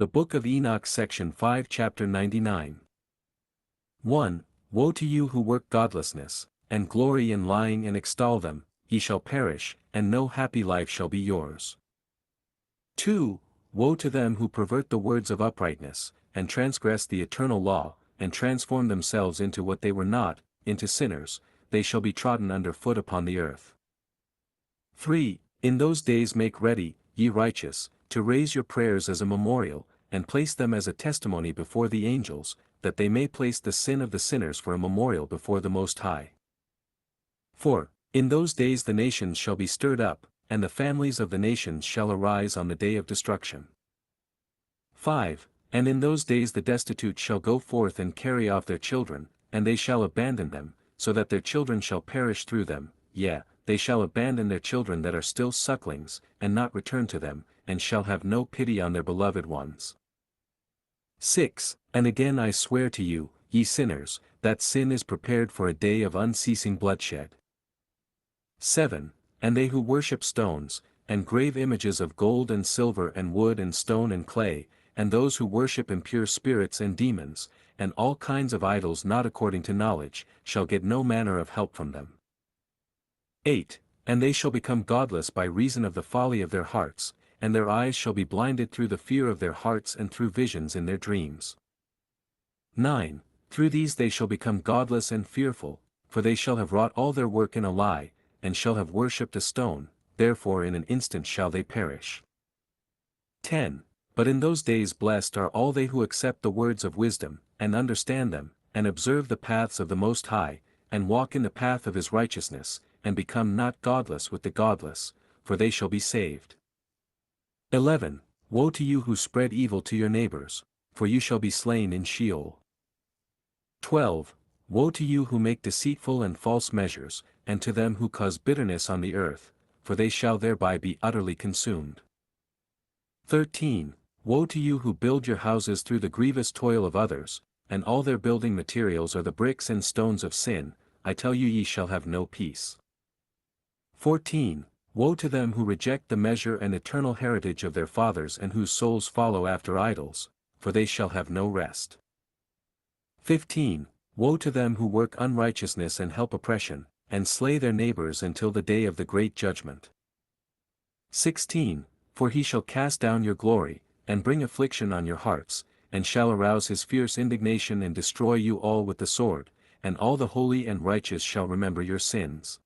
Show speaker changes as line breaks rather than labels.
The Book of Enoch section 5 chapter 99. 1. Woe to you who work godlessness, and glory in lying and extol them, ye shall perish, and no happy life shall be yours. 2. Woe to them who pervert the words of uprightness, and transgress the eternal law, and transform themselves into what they were not, into sinners, they shall be trodden under foot upon the earth. 3. In those days make ready, ye righteous, to raise your prayers as a memorial, and place them as a testimony before the angels, that they may place the sin of the sinners for a memorial before the Most High. 4. In those days the nations shall be stirred up, and the families of the nations shall arise on the day of destruction. 5. And in those days the destitute shall go forth and carry off their children, and they shall abandon them, so that their children shall perish through them, yea, they shall abandon their children that are still sucklings, and not return to them, and shall have no pity on their beloved ones. 6. And again I swear to you, ye sinners, that sin is prepared for a day of unceasing bloodshed. 7. And they who worship stones, and grave images of gold and silver and wood and stone and clay, and those who worship impure spirits and demons, and all kinds of idols not according to knowledge, shall get no manner of help from them. 8. And they shall become godless by reason of the folly of their hearts, and their eyes shall be blinded through the fear of their hearts and through visions in their dreams. 9. Through these they shall become godless and fearful, for they shall have wrought all their work in a lie, and shall have worshipped a stone, therefore in an instant shall they perish. 10. But in those days blessed are all they who accept the words of wisdom, and understand them, and observe the paths of the Most High, and walk in the path of his righteousness, and become not godless with the godless, for they shall be saved. 11. Woe to you who spread evil to your neighbors, for you shall be slain in Sheol. 12. Woe to you who make deceitful and false measures, and to them who cause bitterness on the earth, for they shall thereby be utterly consumed. 13. Woe to you who build your houses through the grievous toil of others, and all their building materials are the bricks and stones of sin, I tell you ye shall have no peace. 14. Woe to them who reject the measure and eternal heritage of their fathers and whose souls follow after idols, for they shall have no rest. 15. Woe to them who work unrighteousness and help oppression, and slay their neighbors until the day of the great judgment. 16. For he shall cast down your glory, and bring affliction on your hearts, and shall arouse his fierce indignation and destroy you all with the sword, and all the holy and righteous shall remember your sins.